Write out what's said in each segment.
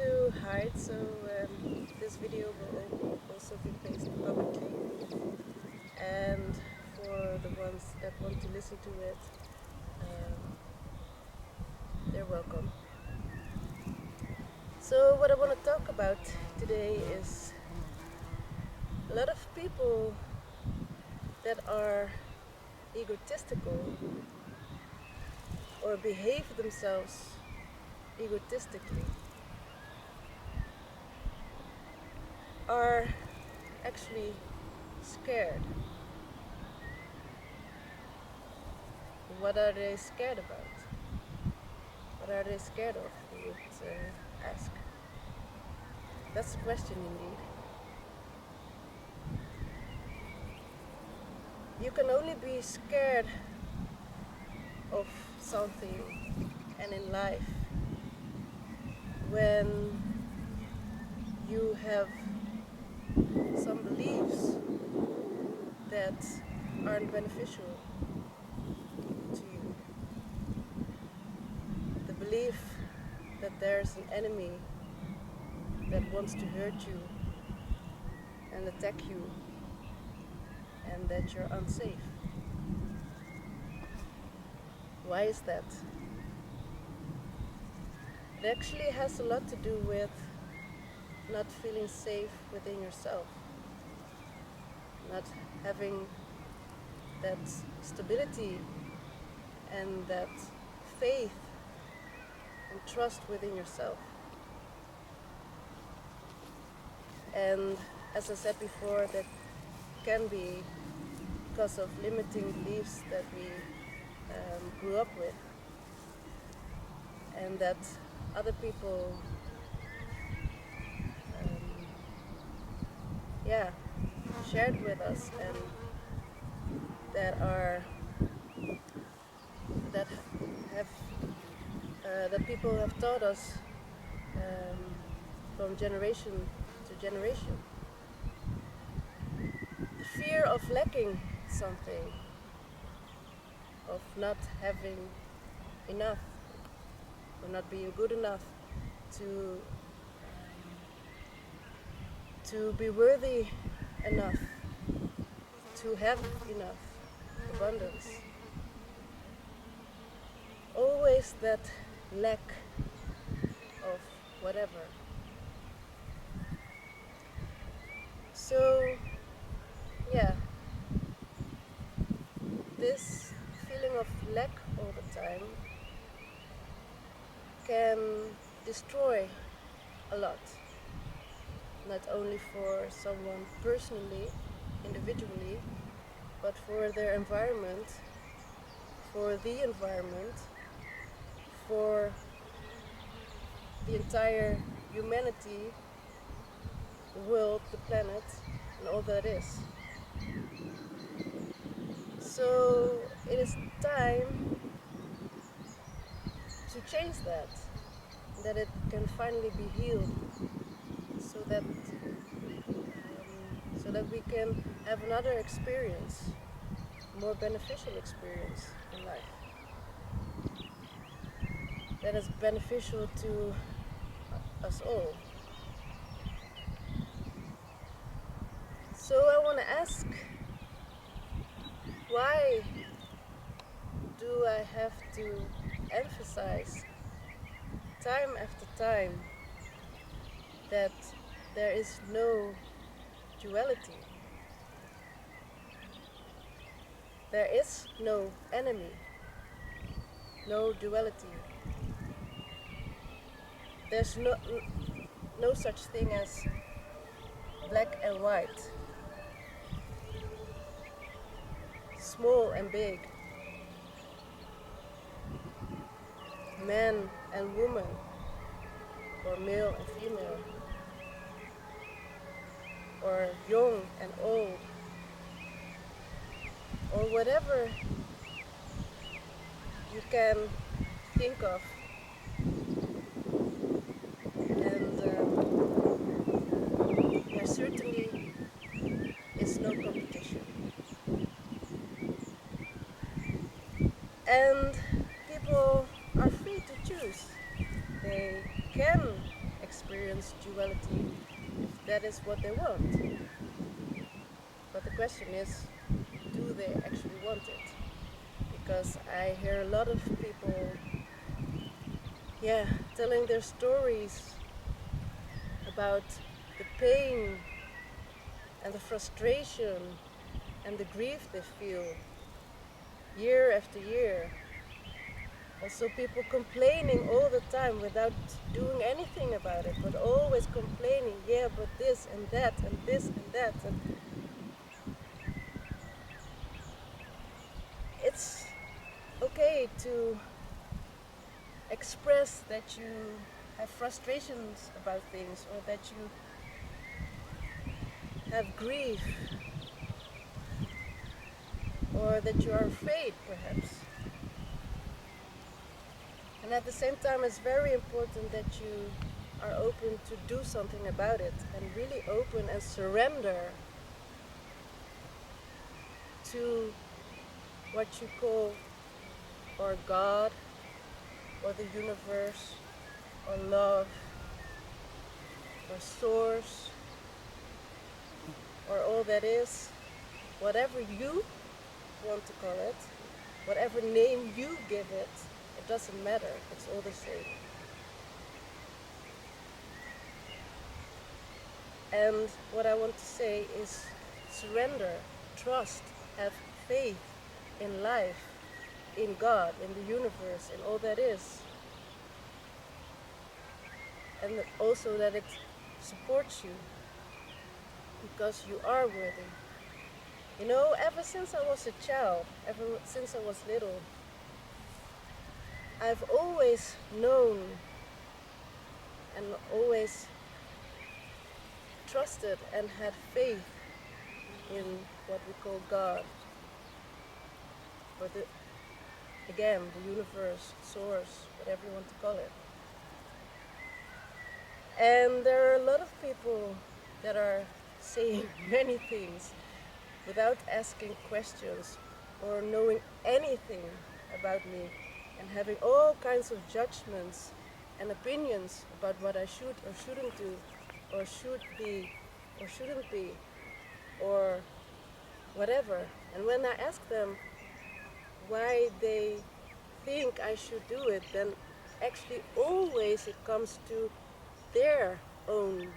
to hide, so this video will also be placed publicly. And for the ones that want to listen to it, they're welcome. So what I want to talk about today is a lot of people that are egotistical or behave themselves egotistically are actually scared. What are they scared about? What are they scared of, you would ask? That's a question indeed. You can only be scared of something and in life when you have some beliefs that aren't beneficial to you. The belief that there's an enemy that wants to hurt you and attack you, and that you're unsafe. Why is that? It actually has a lot to do with not feeling safe within yourself, not having that stability and that faith and trust within yourself. And as I said before, that can be because of limiting beliefs that we grew up with, and that other people shared with us, and that people have taught us from generation to generation. The fear of lacking something, of not having enough, or not being good enough to be worthy enough, to have enough abundance. Always that lack of whatever. So, this feeling of lack all the time can destroy a lot. Not only for someone personally, individually, but for their environment, for the environment, for the entire humanity, the world, the planet, and all that is. So it is time to change that it can finally be healed, so that we can have another experience, more beneficial experience in life, that is beneficial to us all. So I want to ask, why do I have to emphasize time after time that there is no duality? There is no enemy, no duality. There's no such thing as black and white, small and big, man and woman, or male and female, or young and old, or whatever you can think of. And there certainly is no competition. And people are free to choose. They can experience spirituality if that is what they want. But the question is, do they actually want it? Because I hear a lot of people, telling their stories about the pain and the frustration and the grief they feel year after year. Also people complaining all the time without doing anything about it, but always complaining, yeah, but this and that and this and that. And it's okay to express that you have frustrations about things, or that you have grief, or that you are afraid perhaps. And at the same time, it's very important that you are open to do something about it, and really open and surrender to what you call, or God, or the universe, or love, or source, or all that is, whatever you want to call it, whatever name you give it, it doesn't matter, it's all the same. And what I want to say is surrender, trust, have faith in life, in God, in the universe, in all that is. And also that it supports you, because you are worthy. You know, ever since I was a child, ever since I was little, I've always known and always trusted and had faith in what we call God, or again, the universe, source, whatever you want to call it. And there are a lot of people that are saying many things without asking questions or knowing anything about me, and having all kinds of judgments and opinions about what I should or shouldn't do, or should be or shouldn't be, or whatever. And when I ask them why they think I should do it, then actually always it comes to their own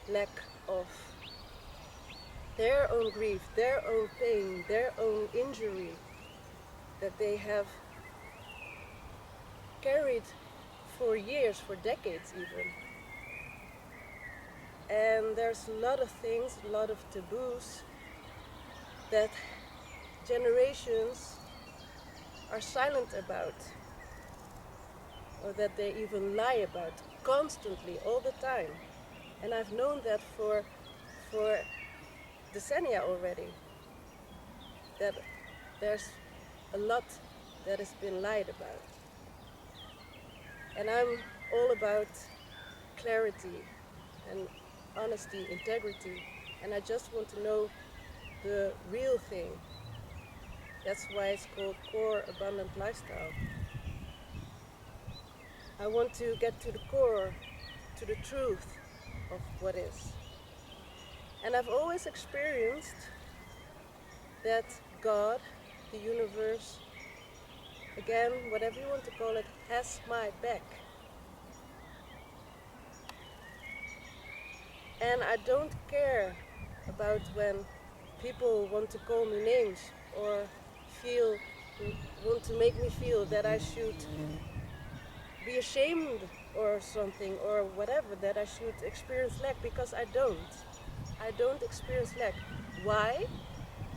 lack of, their own grief, their own pain, their own injury that they have carried for years, for decades even. And there's a lot of things, a lot of taboos that generations are silent about, or that they even lie about constantly, all the time. And I've known that for decennia already, that there's a lot that has been lied about. And I'm all about clarity and honesty, integrity, and I just want to know the real thing. That's why it's called Core Abundant Lifestyle. I want to get to the core, to the truth of what is. And I've always experienced that God, the universe, again, whatever you want to call it, has my back. And I don't care about when people want to call me names, or want to make me feel that I should be ashamed or something, or whatever, that I should experience lack, because I don't. I don't experience lack. Why?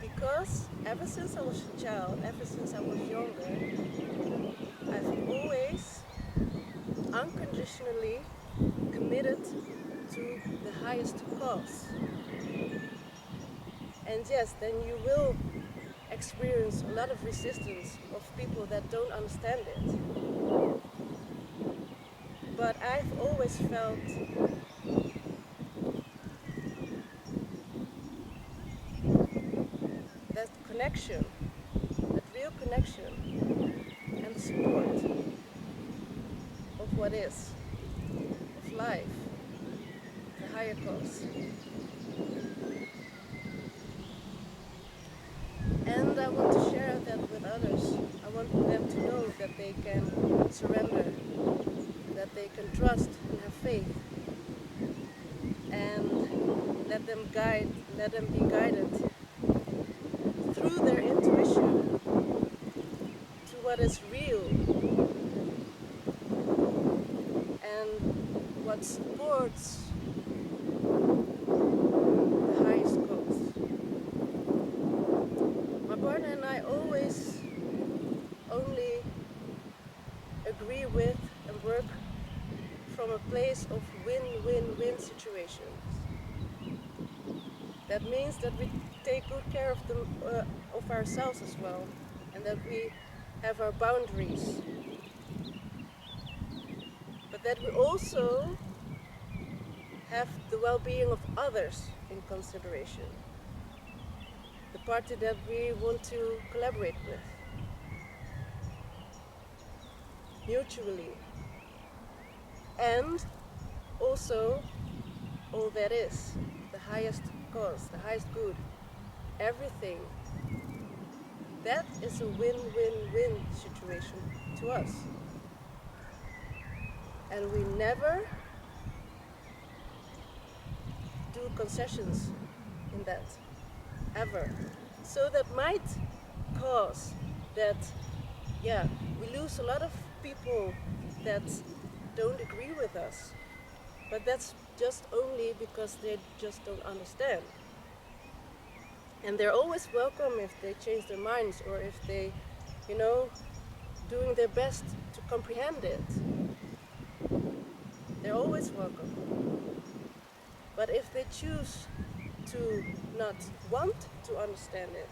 Because ever since I was a child, ever since I was younger, I've always unconditionally committed to the highest cause. And yes, then you will experience a lot of resistance of people that don't understand it. But I've always felt that connection, that real connection, and the support of what is, of life. higher cause. And I want to share that with others. I want them to know that they can surrender, that they can trust and have faith, and let them be guided through their intuition to what is real and what supports the highest cause. My partner and I always only agree with and work from a place of win-win-win situations. That means that we take good care of ourselves as well, and that we have our boundaries, but that we also have the well-being of others in consideration, the party that we want to collaborate with, mutually, and also all that is, the highest cause, the highest good, everything. That is a win-win-win situation to us. And we never do concessions in that, ever. So that might cause that, yeah, we lose a lot of people that don't agree with us. But that's just only because they just don't understand. And they're always welcome if they change their minds or if they, doing their best to comprehend it. They're always welcome. But if they choose to not want to understand it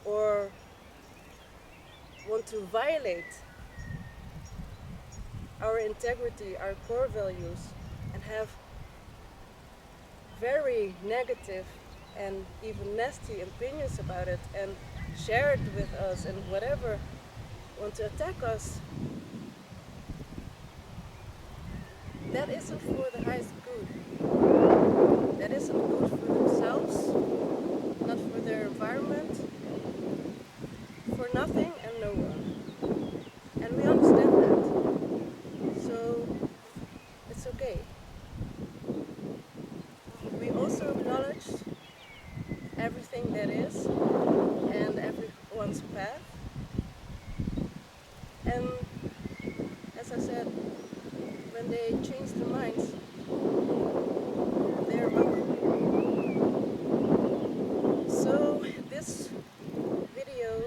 or want to violate our integrity, our core values, and have very negative and even nasty opinions about it and share it with us and whatever, want to attack us, that isn't for the highest good. That isn't good for themselves, not for their environment, for nothing and no one. And we understand that. So it's okay. We also acknowledge everything that is and everyone's path. And as I said, when they change their minds, they're welcome. So this video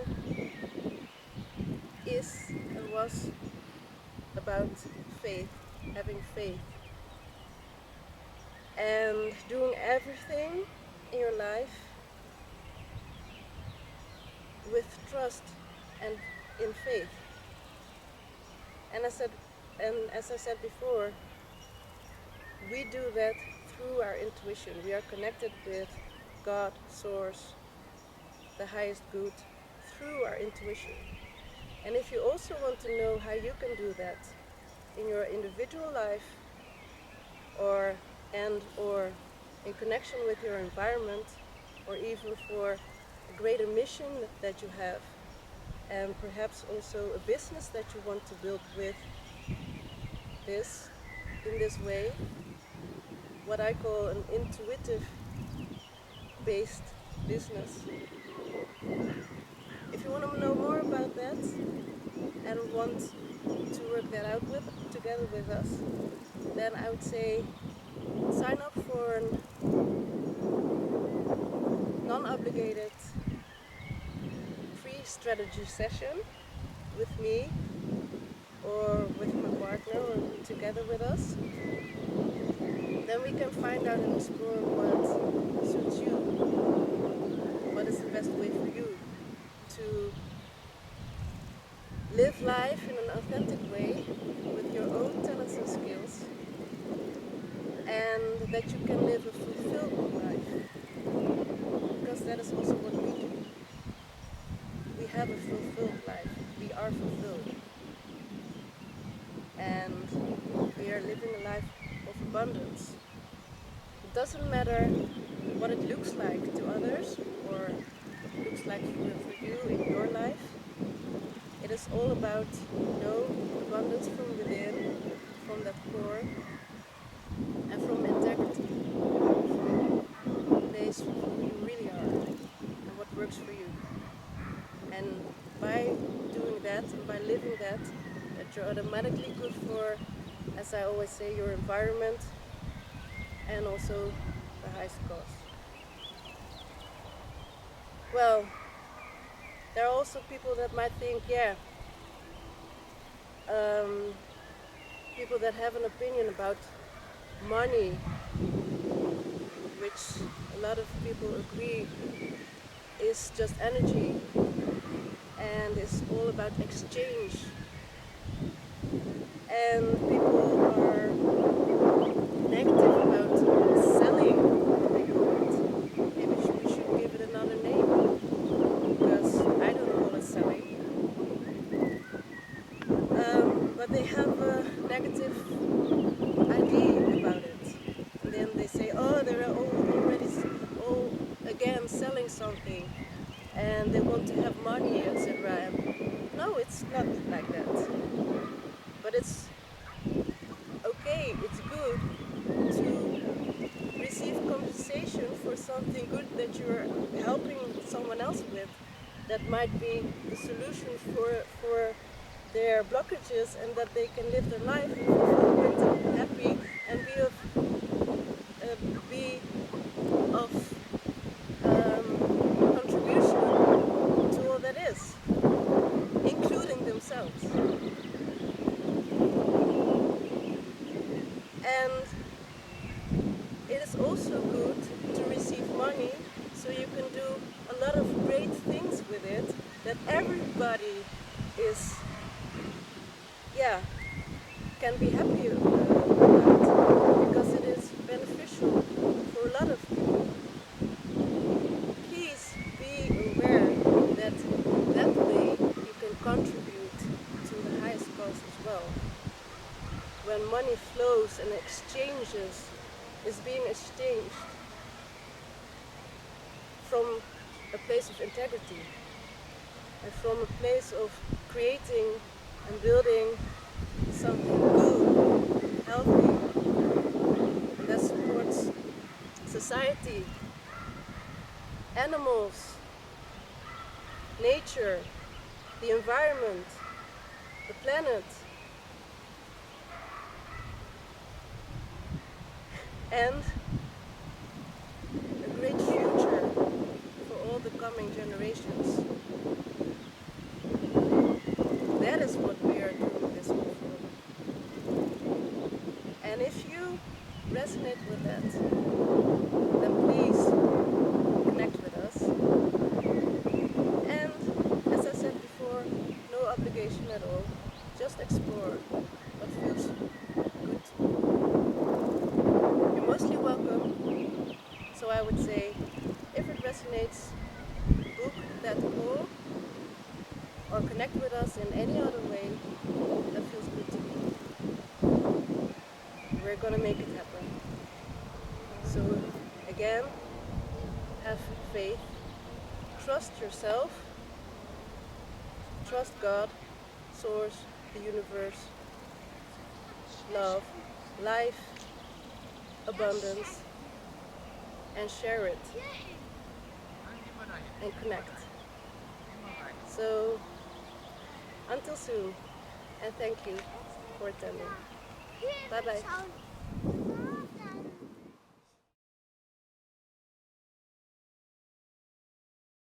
is and was about faith, having faith, and doing everything in your life with trust and in faith. And as I said before, we do that through our intuition. We are connected with God, Source, the highest good, through our intuition. And if you also want to know how you can do that in your individual life or in connection with your environment, or even for a greater mission that you have, and perhaps also a business that you want to build with this, in this way, what I call an intuitive based business. If you want to know more about that and want to work that out together with us, then I would say sign up for a non-obligated free strategy session with me or with my partner or together with us. Then we can find out and explore what suits you, what is the best way for you to live life in an authentic way with your own talents and skills, and that you can live a fulfilled life, because that is also what we do. We have a fulfilled life. We are fulfilled. And we are living a life of abundance. It doesn't matter what it looks like to others or looks like for you in your life. It is all about abundance from within, from that core, and from integrity, from a place of who you really are and what works for you. And by doing that and by living that you're automatically good for, as I always say, your environment and also the highest cause. Well, there are also people that might think, people that have an opinion about money, which a lot of people agree is just energy and is all about exchange. And people are negative about selling, they call it. Maybe we should give it another name, because I don't call it selling. But they have a negative idea about it. And then they say, oh, they're already all again selling something and they want to have money, etc. No, it's not like that. But it's okay, it's good to receive compensation for something good that you're helping someone else with. That might be the solution for their blockages, and that they can live their life and feel happy and be of contribution to all that is, including themselves. And it is also good to receive money so you can do a lot of great things with it that everybody is, can be happy about, because it is beneficial for a lot of people. Please be aware that that way you can contribute to the highest cause as well. When money flows and is being exchanged from a place of integrity and from a place of creating and building something good, healthy, and that supports society, animals, nature, the environment, the planet, and a great future for all the coming generations. That is what we are doing this for. And if you resonate with that, then please connect with us. And as I said before, no obligation at all. Just explore what feels good. You're mostly welcome. So I would say, if it resonates, book that call or connect with us in any other way that feels good to you. We're gonna make it happen. So again, have faith, trust yourself, trust God, Source, the universe, love, life, abundance, and share it and connect. So until soon, and thank you for attending. Bye bye.